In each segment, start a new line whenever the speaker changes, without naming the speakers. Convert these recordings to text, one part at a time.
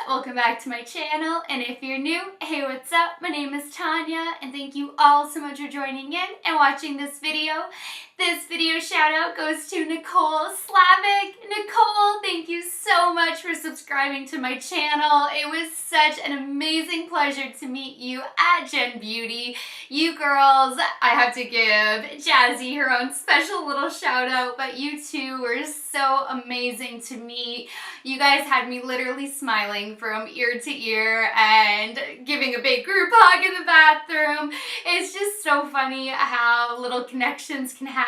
welcome back to my channel, and if you're new, hey, what's up? My name is Tanya, and thank you all so much for joining in and watching this video. This video shout out goes to Nicole Slavic. Nicole, thank you so much for subscribing to my channel. It was such an amazing pleasure to meet you at Gen Beauty. You girls, I have to give Jazzy her own special little shout out, but you two were so amazing to meet. You guys had me literally smiling from ear to ear and giving a big group hug in the bathroom. It's just so funny how little connections can happen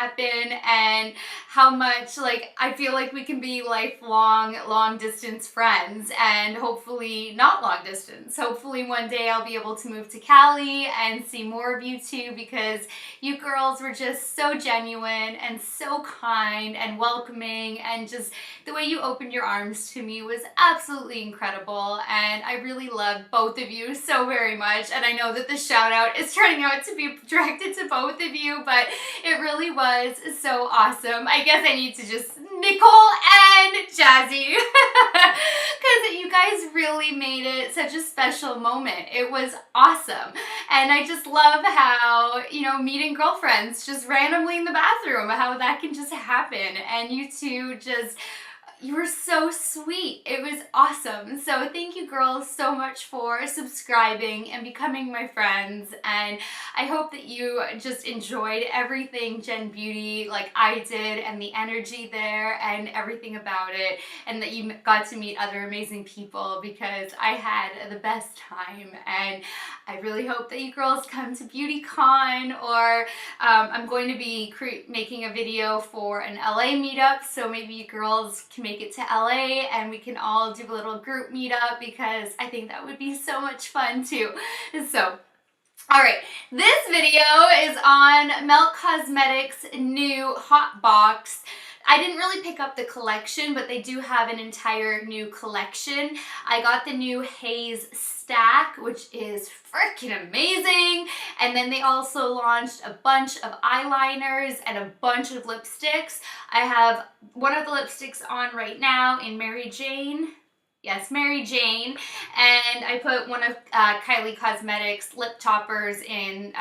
and how much I feel like we can be lifelong long distance friends, and hopefully not long distance. Hopefully one day I'll be able to move to Cali and see more of you two, because you girls were just so genuine and so kind and welcoming, and just the way you opened your arms to me was absolutely incredible, and I really love both of you so very much. And I know that the shout out is turning out to be directed to both of you, but it really was so awesome. I guess I need to just Nicole and Jazzy because you guys really made it such a special moment. It was awesome, and I just love how, you know, meeting girlfriends just randomly in the bathroom, how that can just happen. And you two just, you were so sweet. It was awesome. So thank you girls so much for subscribing and becoming my friends, and I hope that you just enjoyed everything Gen Beauty like I did, and the energy there and everything about it, and that you got to meet other amazing people, because I had the best time. And I really hope that you girls come to BeautyCon, or I'm going to be making a video for an LA meetup, so maybe you girls can make it to LA and we can all do a little group meetup, because I think that would be so much fun too. So alright, this video is on Melt Cosmetics' new Hotbox. I didn't really pick up the collection, but they do have an entire new collection. I got the new Haze stack, which is freaking amazing. And then they also launched a bunch of eyeliners and a bunch of lipsticks. I have one of the lipsticks on right now in Mary Jane. Yes, Mary Jane. And I put one of Kylie Cosmetics lip toppers in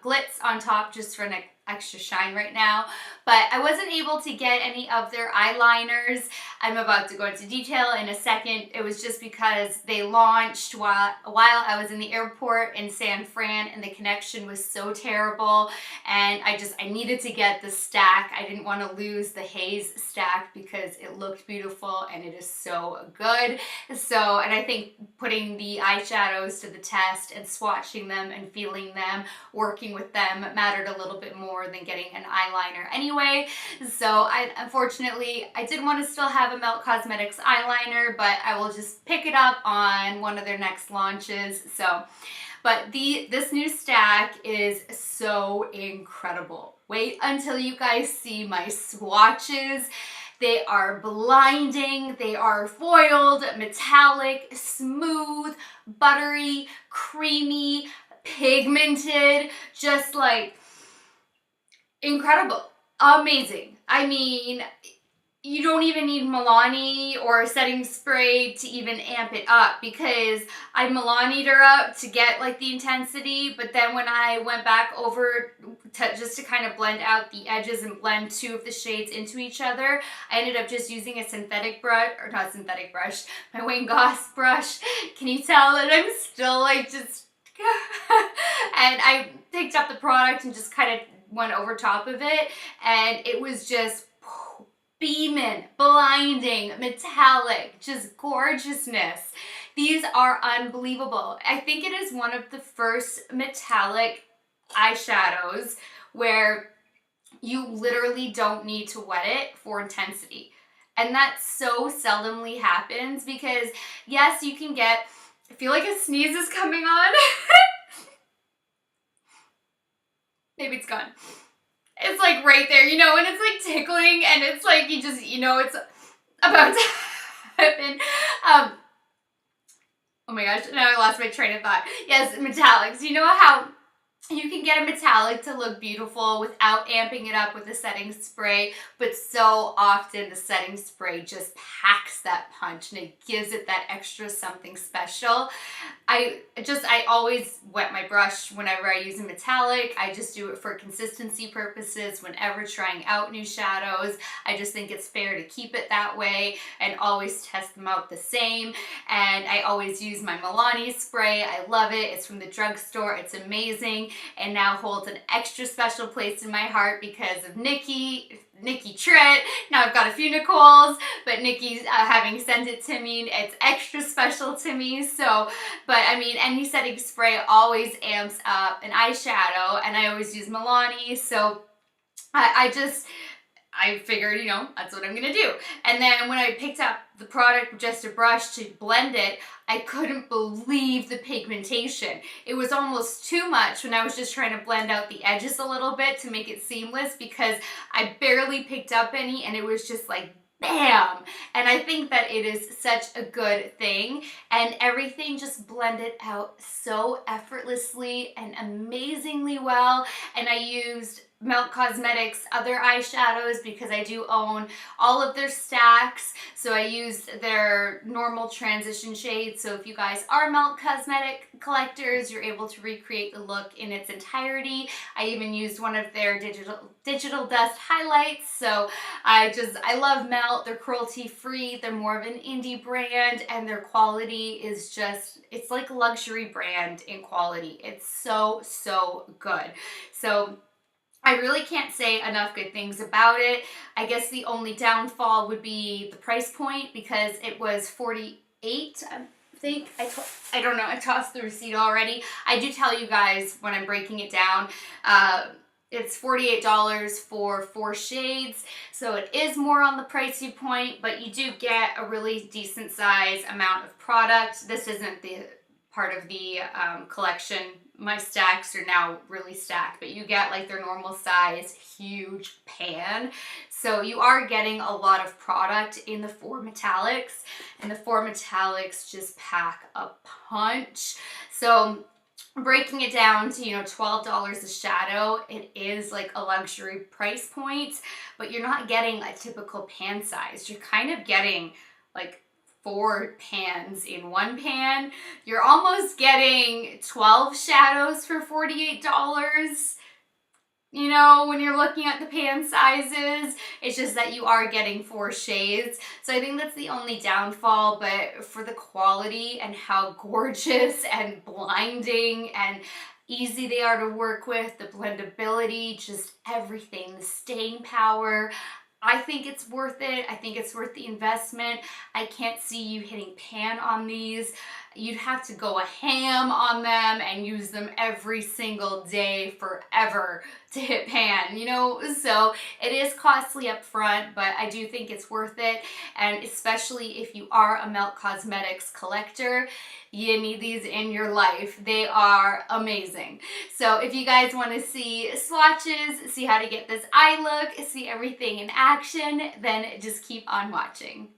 Glitz on top just for an extra shine right now. But I wasn't able to get any of their eyeliners. I'm about to go into detail in a second. It was just because they launched while I was in the airport in San Fran, and the connection was so terrible, and I needed to get the stack. I didn't want to lose the Haze stack because it looked beautiful and it is so good. So, and I think putting the eyeshadows to the test and swatching them and feeling them, working with them, mattered a little bit more than getting an eyeliner anyway. So unfortunately I did want to still have a Melt Cosmetics eyeliner, but I will just pick it up on one of their next launches. So, but this new stack is so incredible. Wait until you guys see my swatches. They are blinding. They are foiled, metallic, smooth, buttery, creamy, pigmented, just like incredible, amazing. I mean, you don't even need Milani or setting spray to even amp it up, because I Milani'd her up to get like the intensity, but then when I went back over just to kind of blend out the edges and blend two of the shades into each other, I ended up just using a synthetic brush, or not synthetic brush, my Wayne Goss brush. Can you tell that I'm still like just and I picked up the product and just kind of went over top of it, and it was just beaming, blinding, metallic, just gorgeousness. These are unbelievable. I think it is one of the first metallic eyeshadows where you literally don't need to wet it for intensity. And that so seldomly happens, because yes, you can get, I feel like a sneeze is coming on. Maybe it's gone. It's like right there, you know, and it's like tickling, and it's like you just, you know, it's about to happen. Oh my gosh, now I lost my train of thought. Yes, metallics. You know how You can get a metallic to look beautiful without amping it up with a setting spray, but so often the setting spray just packs that punch and it gives it that extra something special. I always wet my brush whenever I use a metallic. I just do it for consistency purposes whenever trying out new shadows. I just think it's fair to keep it that way and always test them out the same. And I always use my Milani spray. I love it. It's from the drugstore. It's amazing and now holds an extra special place in my heart because of Nikki Tritt. Now I've got a few Nicoles, but Nikki's having sent it to me. It's extra special to me. So, but I mean, any setting spray always amps up an eyeshadow, and I always use Milani. So I figured, you know, that's what I'm gonna do. And then when I picked up the product with just a brush to blend it, I couldn't believe the pigmentation. It was almost too much when I was just trying to blend out the edges a little bit to make it seamless, because I barely picked up any and it was just like bam. And I think that it is such a good thing, and everything just blended out so effortlessly and amazingly well. And I used Melt Cosmetics other eyeshadows because I do own all of their stacks, so I used their normal transition shades. So if you guys are Melt Cosmetic collectors, you're able to recreate the look in its entirety. I even used one of their digital dust highlights. So I love Melt. They're cruelty free, they're more of an indie brand, and their quality is just, it's like a luxury brand in quality. It's so good. So I really can't say enough good things about it. I guess the only downfall would be the price point, because it was $48, I think. I don't know, I tossed the receipt already. I do tell you guys when I'm breaking it down, it's $48 for 4 shades, so it is more on the pricey point, but you do get a really decent size amount of product. This isn't the part of the collection. My stacks are now really stacked, but you get like their normal size huge pan. So you are getting a lot of product in the 4 metallics, and the 4 metallics just pack a punch. So breaking it down to, you know, $12 a shadow, it is like a luxury price point, but you're not getting a typical pan size. You're kind of getting like 4 pans in one pan. You're almost getting 12 shadows for $48. You know, when you're looking at the pan sizes, it's just that you are getting 4 shades. So I think that's the only downfall, but for the quality and how gorgeous and blinding and easy they are to work with, the blendability, just everything, the staying power, I think it's worth it. I think it's worth the investment. I can't see you hitting pan on these. You'd have to go a ham on them and use them every single day forever to hit pan, you know? So it is costly up front, but I do think it's worth it. And especially if you are a Melt Cosmetics collector, you need these in your life. They are amazing. So if you guys want to see swatches, see how to get this eye look, see everything in action, then just keep on watching.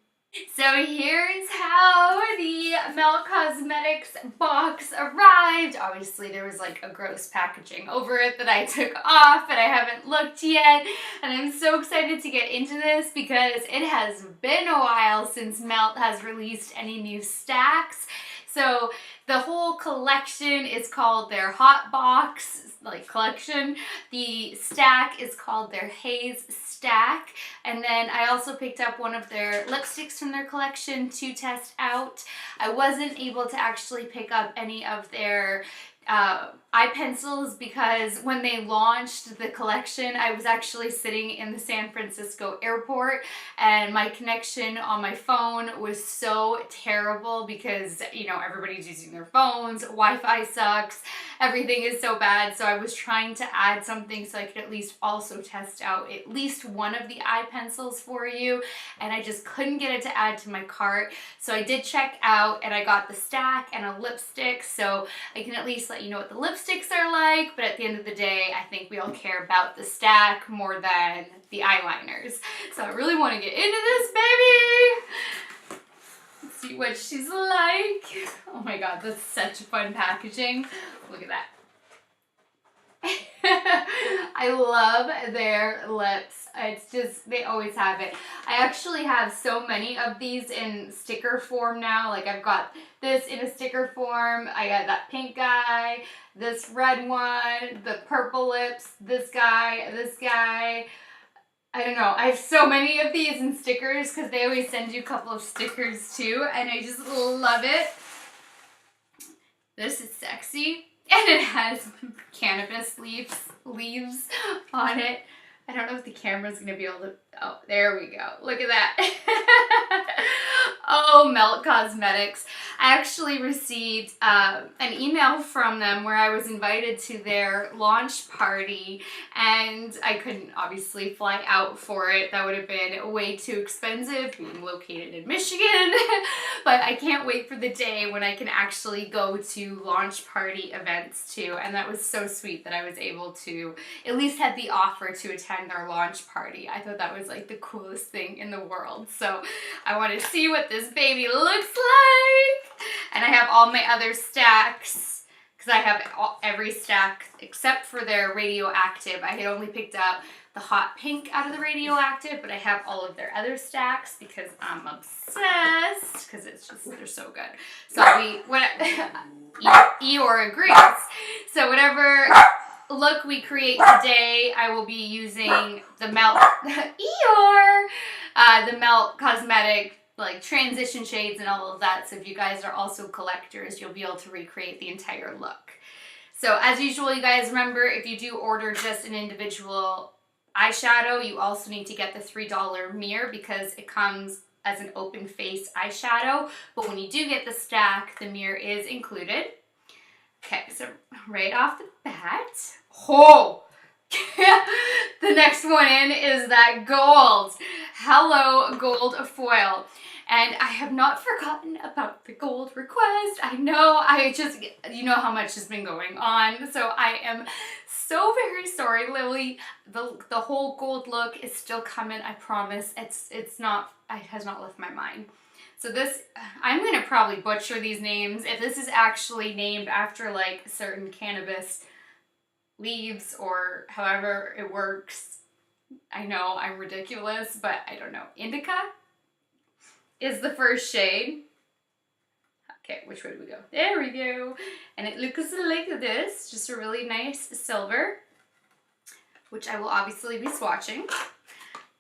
So here's how the Melt Cosmetics box arrived. Obviously there was like a gross packaging over it that I took off, but I haven't looked yet. And I'm so excited to get into this because it has been a while since Melt has released any new stacks. So the whole collection is called their Hotbox collection. The stack is called their Haze stack. And then I also picked up one of their lipsticks from their collection to test out. I wasn't able to actually pick up any of their eye pencils because when they launched the collection, I was actually sitting in the San Francisco airport and my connection on my phone was so terrible because, you know, everybody's using their phones, Wi-Fi sucks, everything is so bad. So I was trying to add something so I could at least also test out at least one of the eye pencils for you, and I just couldn't get it to add to my cart. So I did check out and I got the stack and a lipstick, so I can at least let you know what the lipsticks are like, but at the end of the day, I think we all care about the stack more than the eyeliners. So I really want to get into this, baby! Let's see what she's like. Oh my god, that's such fun packaging. Look at that. I love their lips. It's just, they always have it. I actually have so many of these in sticker form now. Like I've got this in a sticker form. I got that pink guy, this red one, the purple lips, this guy, this guy. I don't know. I have so many of these in stickers because they always send you a couple of stickers too, and I just love it. This is sexy, and it has cannabis leaves on it. I don't know if the camera's gonna be able to, oh, there we go. Look at that. Oh, Melt Cosmetics. I actually received an email from them where I was invited to their launch party, and I couldn't obviously fly out for it. That would have been way too expensive, being located in Michigan. But I can't wait for the day when I can actually go to launch party events too. And that was so sweet that I was able to at least had the offer to attend their launch party. I thought that was like the coolest thing in the world. So I want to see what this baby looks like. And I have all my other stacks because I have every stack except for their radioactive. I had only picked up the hot pink out of the radioactive, but I have all of their other stacks because I'm obsessed because it's just, they're so good. So Eeyore agrees. So whatever look we create today, I will be using the Melt Eeyore, the Melt Cosmetic like transition shades and all of that. So if you guys are also collectors, you'll be able to recreate the entire look. So as usual, you guys remember, if you do order just an individual eyeshadow, you also need to get the $3 mirror because it comes as an open face eyeshadow. But when you do get the stack, the mirror is included. Okay, so right off the bat, oh, the next one in is that gold, Hello Gold Foil. And I have not forgotten about the gold request. I know, you know how much has been going on. So I am so very sorry, Lily. The whole gold look is still coming, I promise. It has not left my mind. So this, I'm going to probably butcher these names. If this is actually named after like certain cannabis leaves or however it works, I know I'm ridiculous, but I don't know. Indica is the first shade. Okay, which way do we go? There we go. And it looks like this, just a really nice silver, which I will obviously be swatching.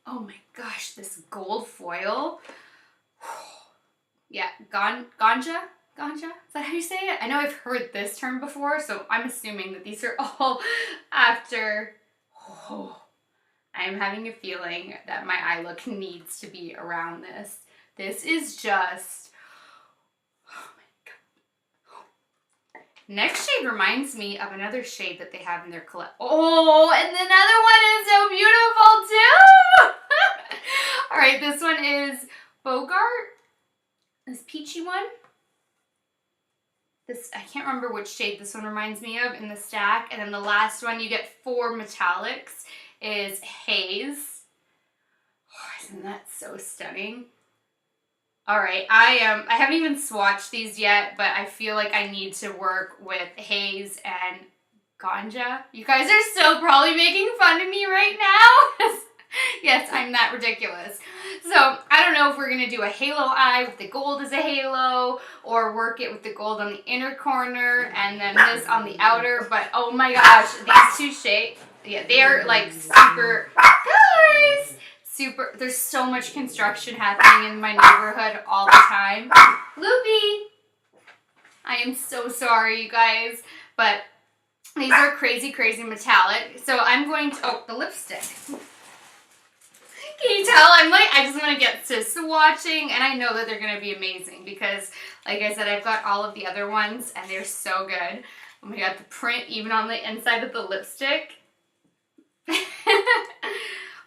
Oh my gosh, this gold foil. Yeah, ganja? Is that how you say it? I know I've heard this term before, so I'm assuming that these are all after. Oh, I am having a feeling that my eye look needs to be around this. This is just, oh my God. Next shade reminds me of another shade that they have in their collection. Oh, and another one is so beautiful too. All right, this one is Bogart. This peachy one. This, I can't remember which shade this one reminds me of in the stack. And then the last one, you get 4 metallics, is Haze. Oh, isn't that so stunning? All right, I haven't even swatched these yet, but I feel like I need to work with Haze and Ganja. You guys are still probably making fun of me right now. Yes, I'm that ridiculous. So I don't know if we're going to do a halo eye with the gold as a halo or work it with the gold on the inner corner and then this on the outer. But oh my gosh, these two shades, yeah, they're like super, guys, super, there's so much construction happening in my neighborhood all the time. Loopy, I am so sorry, you guys, but these are crazy, crazy metallic. So I'm going to, oh, the lipstick. Can you tell? I'm like, I just want to get to swatching, and I know that they're going to be amazing because, like I said, I've got all of the other ones, and they're so good. Oh my God, the print even on the inside of the lipstick.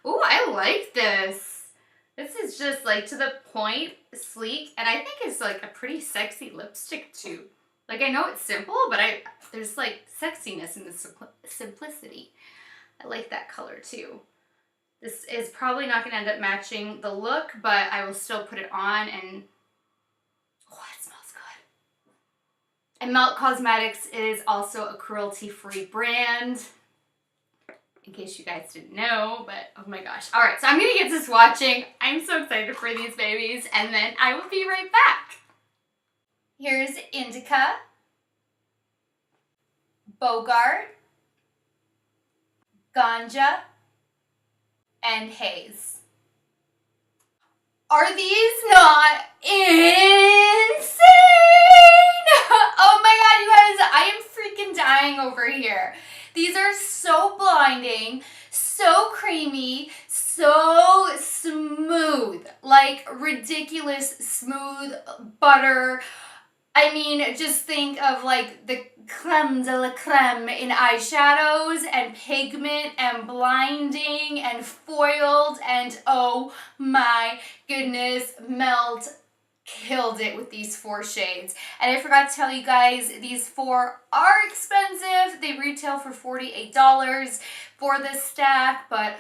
Ooh, I like this. This is just like to the point, sleek, and I think it's like a pretty sexy lipstick too. Like I know it's simple, but there's like sexiness in the simplicity. I like that color too. This is probably not going to end up matching the look, but I will still put it on and, oh, it smells good. And Melt Cosmetics is also a cruelty-free brand. in case you guys didn't know, but oh my gosh. All right, so I'm gonna get to swatching. I'm so excited for these babies, and then I will be right back. Here's Indica, Bogart, Ganja, and Haze. Are these not insane? Oh my god, you guys, I am freaking dying over here. These are so blinding, so creamy, so smooth, like ridiculous smooth butter. I mean, just think of like the creme de la creme in eyeshadows and pigment and blinding and foiled, and oh my goodness, Melt killed it with these 4 shades. And I forgot to tell you guys, these 4 are expensive. They retail for $48 for this stack, but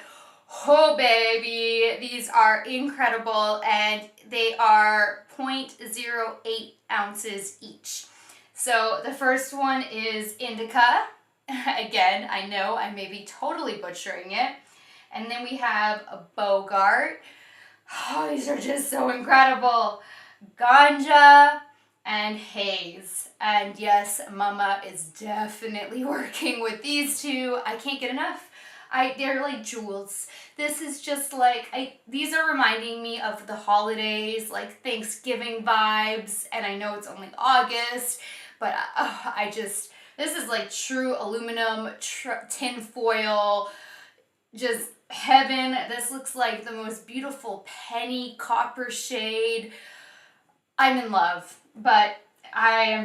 oh baby, these are incredible, and they are 0.08 ounces each. So the first one is Indica. Again, I know I may be totally butchering it. And then we have a Bogart. Oh, these are just so incredible. Ganja and Haze. And yes, Mama is definitely working with these 2. I can't get enough. They're like jewels. This is just like, these are reminding me of the holidays, like Thanksgiving vibes, and I know it's only August, but this is like true aluminum tin foil, just heaven. This looks like the most beautiful penny copper shade. I'm in love, but I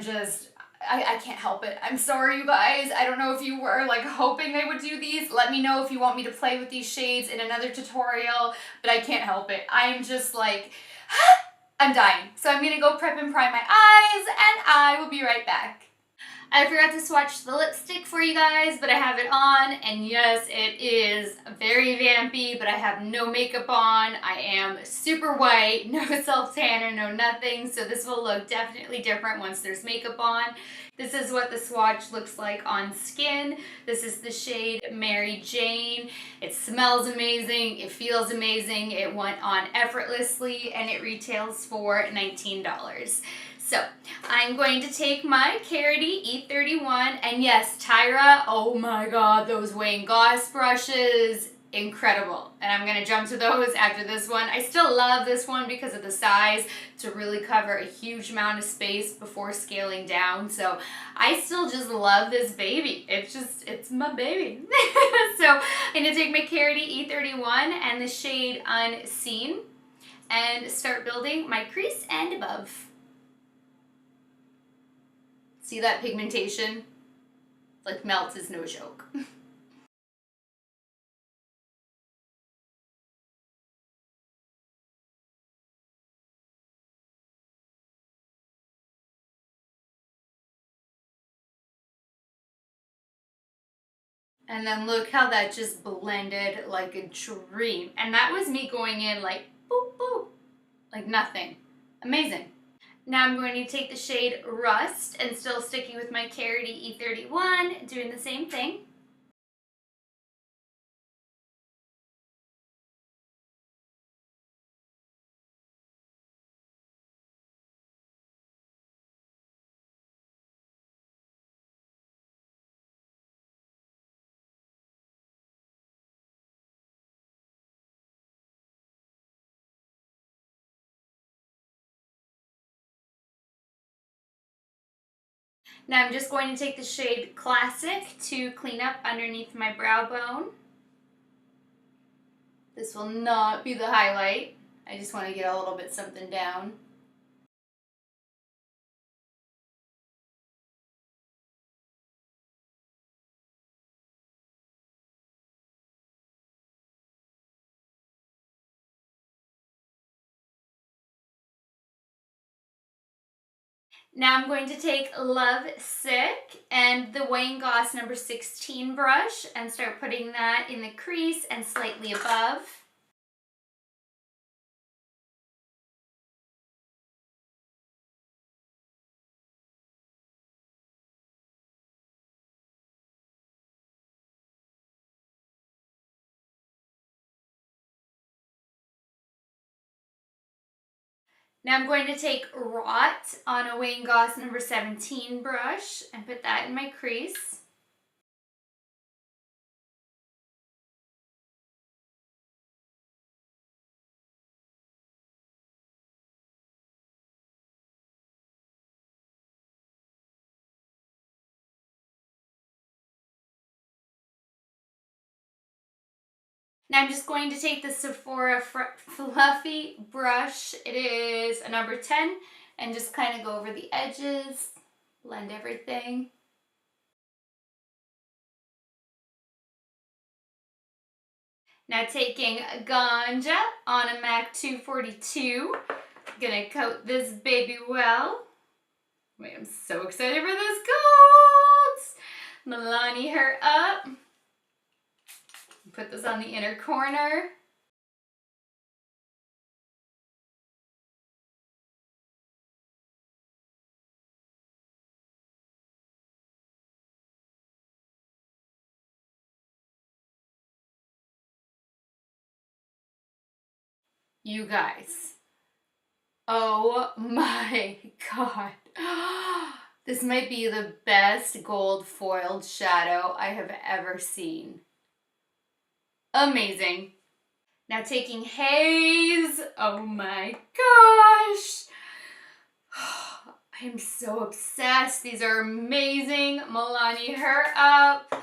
can't help it. I'm sorry, you guys. I don't know if you were like hoping they would do these. Let me know if you want me to play with these shades in another tutorial, but I can't help it. I'm just like, I'm dying. So I'm gonna go prep and prime my eyes, and I will be right back. I forgot to swatch the lipstick for you guys, but I have it on, and yes, it is very vampy, but I have no makeup on. I am super white, no self-tanner, no nothing, so this will look definitely different once there's makeup on. This is what the swatch looks like on skin. This is the shade Mary Jane. It smells amazing, it feels amazing, it went on effortlessly, and it retails for $19. So I'm going to take my Carity E31, and yes, Tyra, oh my god, those Wayne Goss brushes, incredible. And I'm gonna jump to those after this one. I still love this one because of the size to really cover a huge amount of space before scaling down. So I still just love this baby. It's my baby. So I'm gonna take my Carity E31 and the shade Unseen and start building my crease and above. See that pigmentation? Like Melt is no joke. And then look how that just blended like a dream. And that was me going in like boop boop, like nothing. Amazing. Now I'm going to take the shade Rust and still sticking with my Carity E31, doing the same thing. Now I'm just going to take the shade Classic to clean up underneath my brow bone. This will not be the highlight. I just want to get a little bit something down. Now I'm going to take Love Sick and the Wayne Goss number 16 brush and start putting that in the crease and slightly above. Now I'm going to take Rot on a Wayne Goss number 17 brush and put that in my crease. Now I'm just going to take the Sephora Fluffy brush. It is a number 10 and just kind of go over the edges, blend everything. Now taking Ganja on a MAC 242. Gonna coat this baby well. Wait, I'm so excited for this coat! Milani her up. Put this on the inner corner. You guys. Oh my god. This might be the best gold foiled shadow I have ever seen. Amazing. Now taking Haze. Oh my gosh. I am so obsessed. These are amazing. Milani her up.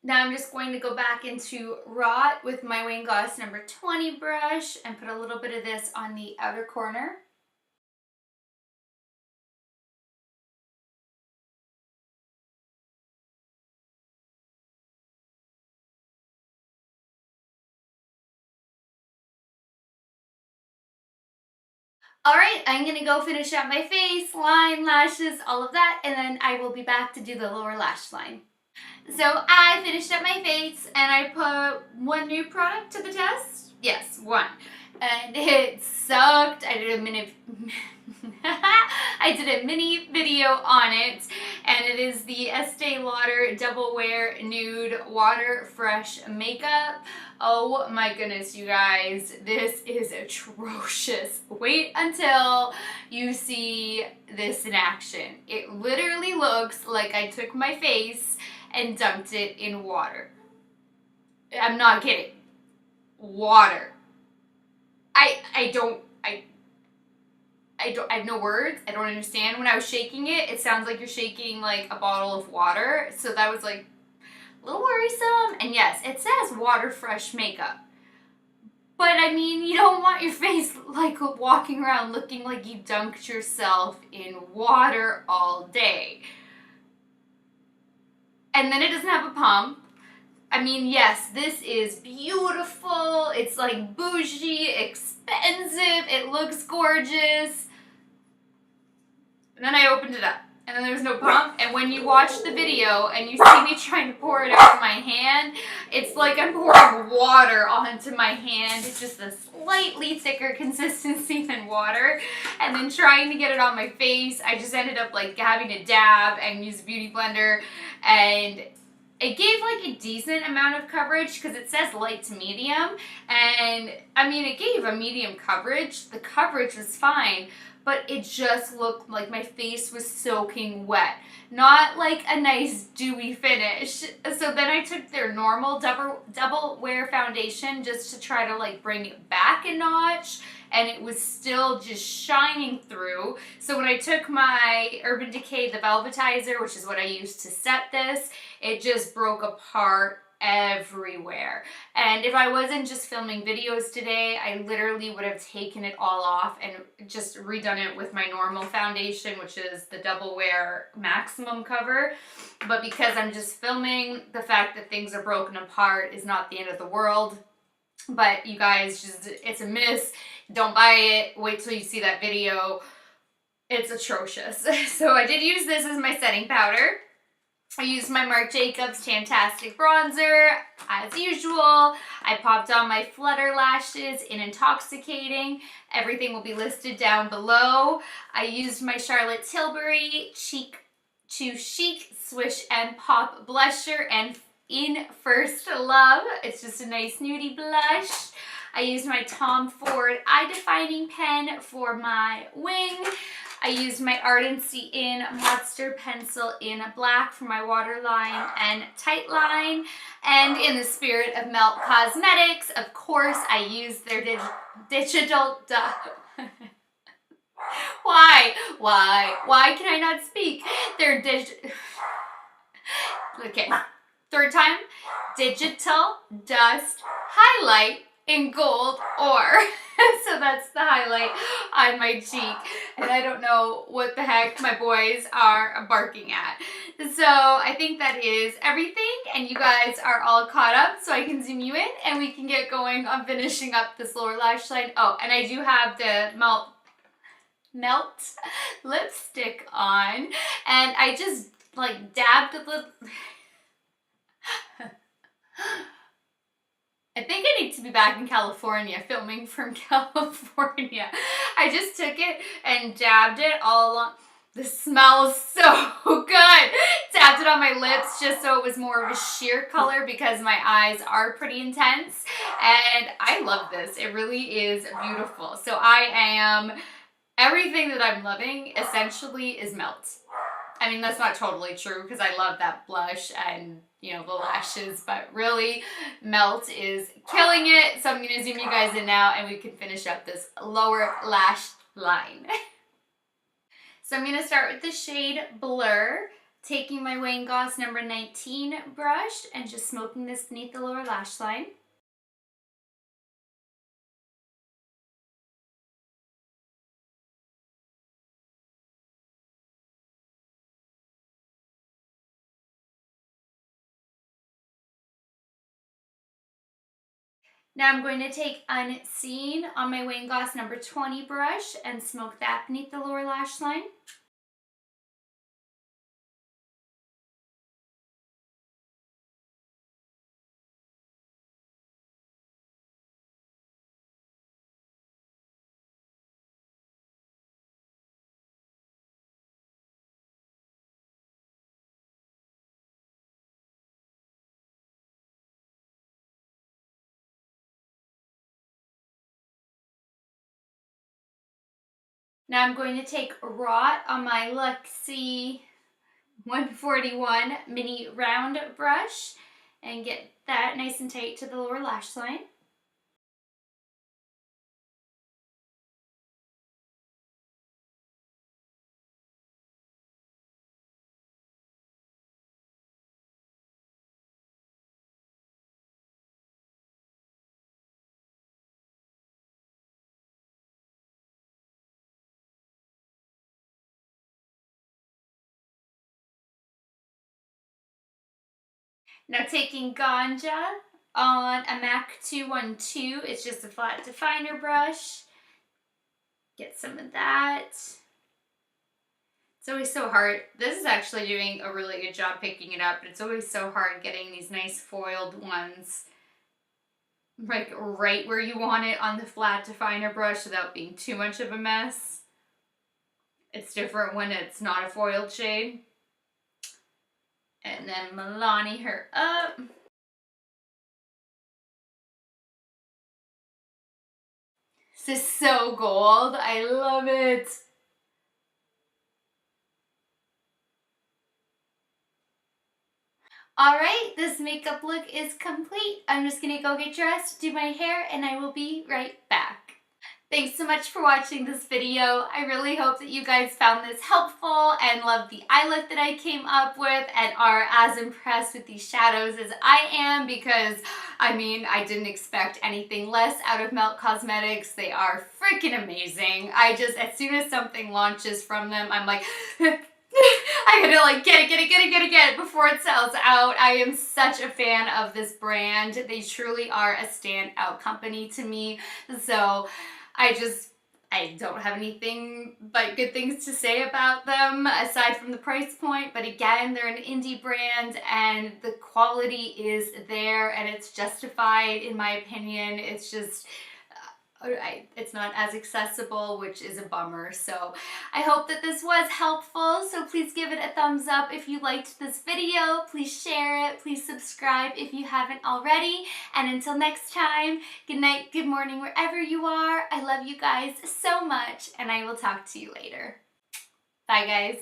Now I'm just going to go back into Rot with my Wayne Goss number 20 brush and put a little bit of this on the outer corner. Alright, I'm going to go finish up my face, line, lashes, all of that, and then I will be back to do the lower lash line. So I finished up my face and I put one new product to the test. Yes, one. And it sucked. I did a mini video on it, and it is the Estee Lauder Double Wear Nude Water Fresh Makeup. Oh my goodness, you guys, this is atrocious. Wait until you see this in action. It literally looks like I took my face and dumped it in water. I'm not kidding. Water. I have no words. I don't understand. When I was shaking it, it sounds like you're shaking like a bottle of water. So that was like a little worrisome. And yes, it says water fresh makeup. But I mean, you don't want your face like walking around looking like you dunked yourself in water all day. And then it doesn't have a pump. I mean, yes, this is beautiful. It's like bougie, expensive. It looks gorgeous. And then I opened it up, and then there was no pump. And when you watch the video and you see me trying to pour it out of my hand, it's like I'm pouring water onto my hand. It's just a slightly thicker consistency than water. And then trying to get it on my face, I just ended up like having to dab and use a beauty blender. And it gave like a decent amount of coverage because it says light to medium. And I mean, it gave a medium coverage. The coverage was fine, but it just looked like my face was soaking wet. Not like a nice dewy finish. So then I took their normal double wear foundation just to try to like bring it back a notch, and it was still just shining through. So when I took my Urban Decay, the Velvetizer, which is what I used to set this, it just broke apart everywhere. And if I wasn't just filming videos today, I literally would have taken it all off and just redone it with my normal foundation, which is the Double Wear Maximum Cover. But because I'm just filming, the fact that things are broken apart is not the end of the world. But you guys, just it's a miss. Don't buy it. Wait till you see that video. It's atrocious. So I did use this as my setting powder. I used my Marc Jacobs Tastic bronzer as usual. I popped on my Flutter lashes in Intoxicating. Everything will be listed down below. I used my Charlotte Tilbury Chic Swish and Pop blusher and in First Love. It's just a nice nudie blush. I used my Tom Ford eye defining pen for my wing. I used my Ardency in Modster pencil in black for my waterline and tight line. And in the spirit of Melt Cosmetics, of course, I used their digital... Why can I not speak? Their Okay, third time. Digital Dust Highlight in Gold Ore. So that's the highlight on my cheek. And I don't know what the heck my boys are barking at. So I think that is everything. And you guys are all caught up, so I can zoom you in and we can get going on finishing up this lower lash line. Oh, and I do have the Melt lipstick on. And I just like dabbed a little... I think I need to be back in California, filming from California. I just took it and dabbed it all along. This smells so good. Tapped it on my lips just so it was more of a sheer color because my eyes are pretty intense. And I love this. It really is beautiful. So I am, everything that I'm loving essentially is Melt. I mean, that's not totally true because I love that blush and, you know, the lashes, but really Melt is killing it. So I'm going to zoom you guys in now and we can finish up this lower lash line. So I'm going to start with the shade Blur, taking my Wayne Goss number 19 brush and just smoking this beneath the lower lash line. Now I'm going to take Unseen on my Wayne Goss number 20 brush and smoke that beneath the lower lash line. Now I'm going to take Rot on my Luxie 141 mini round brush and get that nice and tight to the lower lash line. Now taking Ganja on a MAC 212, it's just a flat definer brush. Get some of that. It's always so hard. This is actually doing a really good job picking it up, but it's always so hard getting these nice foiled ones like right where you want it on the flat definer brush without being too much of a mess. It's different when it's not a foiled shade. And then Milani her up. This is so gold. I love it. Alright, this makeup look is complete. I'm just gonna go get dressed, do my hair, and I will be right back. Thanks so much for watching this video. I really hope that you guys found this helpful and loved the eye look that I came up with and are as impressed with these shadows as I am because, I mean, I didn't expect anything less out of Melt Cosmetics. They are freaking amazing. I just, as soon as something launches from them, I'm like, I gotta like get it before it sells out. I am such a fan of this brand. They truly are a standout company to me. So I don't have anything but good things to say about them aside from the price point, but again, they're an indie brand and the quality is there and it's justified in my opinion. It's just it's not as accessible, which is a bummer. So I hope that this was helpful. So please give it a thumbs up if you liked this video. Please share it. Please subscribe if you haven't already. And until next time, good night, good morning, wherever you are. I love you guys so much, and I will talk to you later. Bye, guys.